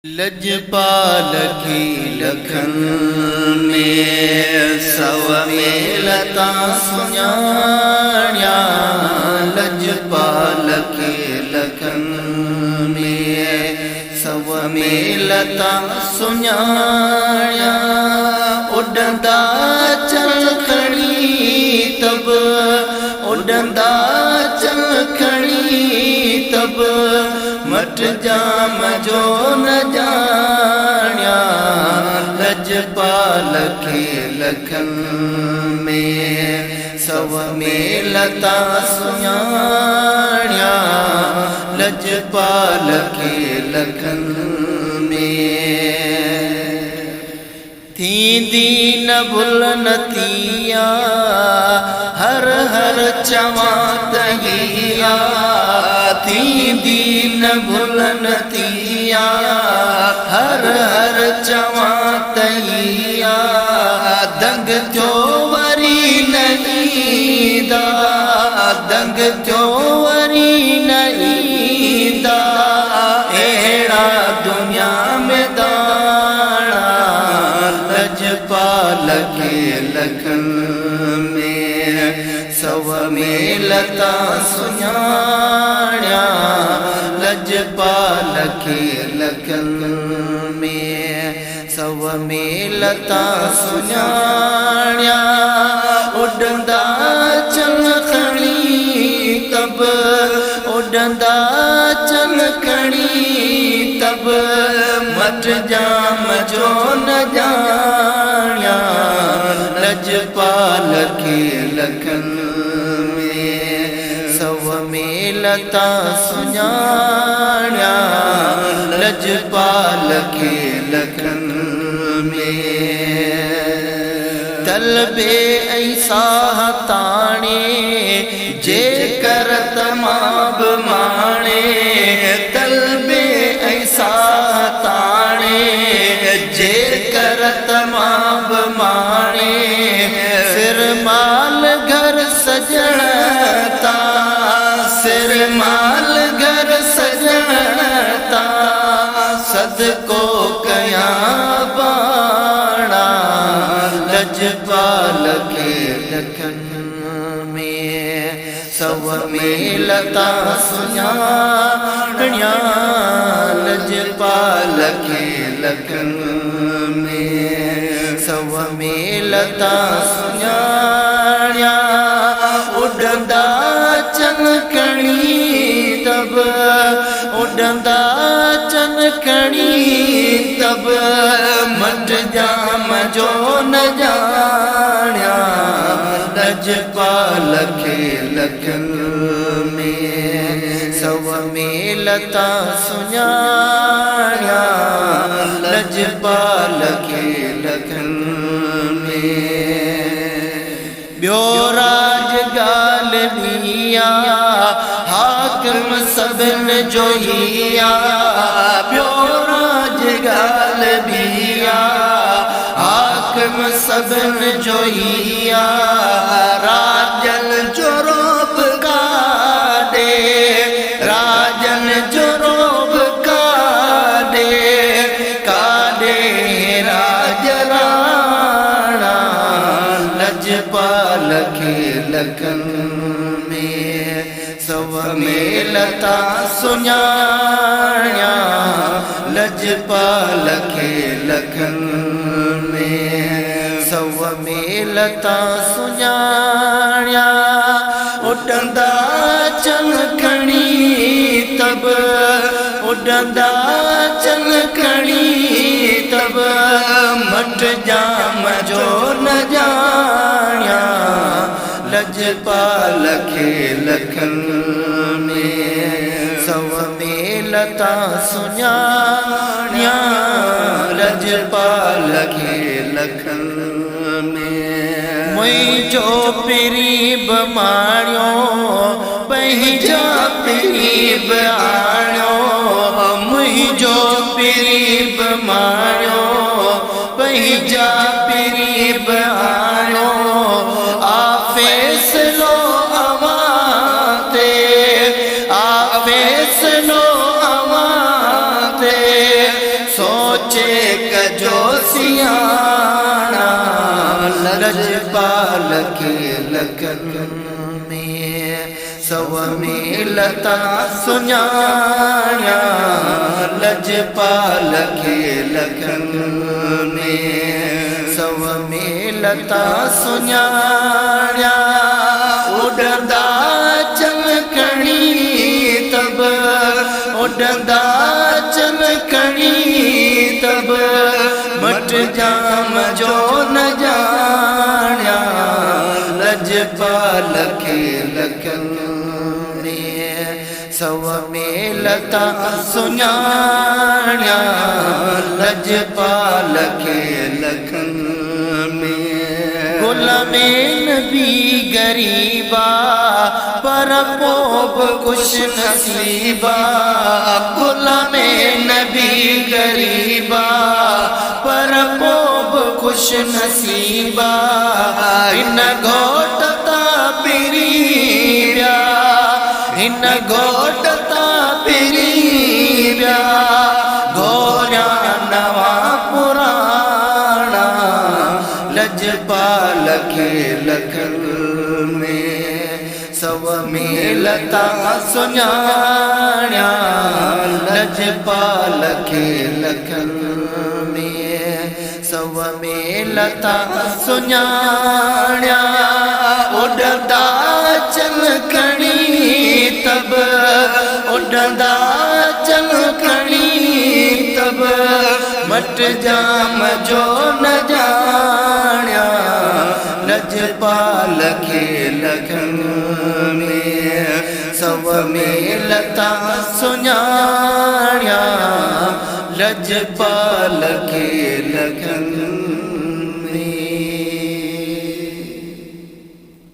लजपाल की लखन में सव में लता सुञाण्या। लजपाल की लखन में सव में लता सुञाण्या। उड़ंदा चल खड़ी तब उड़ंदा चल खड़ी तब मट जाम जो न जाण्या। लजपाल के लखन में सव में लता सुञाण्या। लजपाल के लखन में थींदी न भुल न थिया हर हर चवां तहिया। थींदी न भुल न थिया हर हर चवां तहिया। दंग थियो वरी न ईंदा दंग थियो वरी न ईंदा। अहिड़ा दुनिया में दाणा। लजपाल के लखन में सव में लता सुञाण्या। लजपाल के लखन में सव में लता सुञाण्या। उड़ंदा चल खड़ी तब उड़ंदा चल खड़ी तब मट जाम जो न जाण्या। लजपाल के लखन में सव में लता सुञाण्या। लजपाल के लखन में तलबे ऐसा ताणे जे कर तमाम माणे। तलबे ऐसा ताणे जे कर तमाम माणे। सिर माल घर सजणता सिर माल घर सजणता। सदको कया बाणा। लजपाल के लखन में सव में लता सुञाण्या। लजपाल के लखन में सव में लता सुञाण्या। उड़ंदा चल खड़ी तब उड़ंदा चल खड़ी तब मट जाम जो न जाण्या। लजपाल के लखन में सव में लता सुञाण्या। लजपाल के लखन में ॿियो राज ॻाल्हि ॿिया हाकिम सभिनि जो हिया। ॿियो राज ॻाल्हि ॿिया हाकिम सभिनि जो हिया। राजन जो रोब काॾे राजन जो रोब काॾे काॾे राज राणा। लजपाल के लखन में सव में लता सुञाण्या। लजपाल के लखन में सव में लता सुञाण्या। उड़ंदा चल खड़ी तब उड़ंदा चल खड़ी तब मट जाम जो न जाण्या। लजपाल के लखन में सव में लता सुञाण्या। लजपाल के लखन में मुंहिंजो पीरीब माणियो पंहिंजा पीरीब आणियो। मुंहिंजो पीरीब माणियो पंहिंजा पीरीब आणियो। आ फैसलो अवां ते आ फैसलो अवां ते। चेक जो सियाणा लजपाल खे लखन में सव में लता सुञाणिया लजपाल खे लखन में सव में लता सुञाणिया उड़ंदा चमकणी तब उड़ंदा चमकणी तब मट जाम जो न जाणिया लजपाल खे लखन में सव में लता सुञाणिया लजपाल खे लखन में गुलाम नबी गरीबा पर पोब खुश नसीबा गुलाम नबी गरीबा पर पोब खुश नसीबा इन घोटता पिरी व्या इन घोटता पिरी व्या घोरिया नवा पुराणा लजपाल खे लखन में सव में लता सुञाणिया लजपाल खे लखन में सव में लता सुञाणिया उड़ंदा चमकणी तब उड़ंदा चमकणी तब मट जाम जो न जाणिया लजपाल खे लखन में सव में लता सुञाणिया लजपाल खे लखन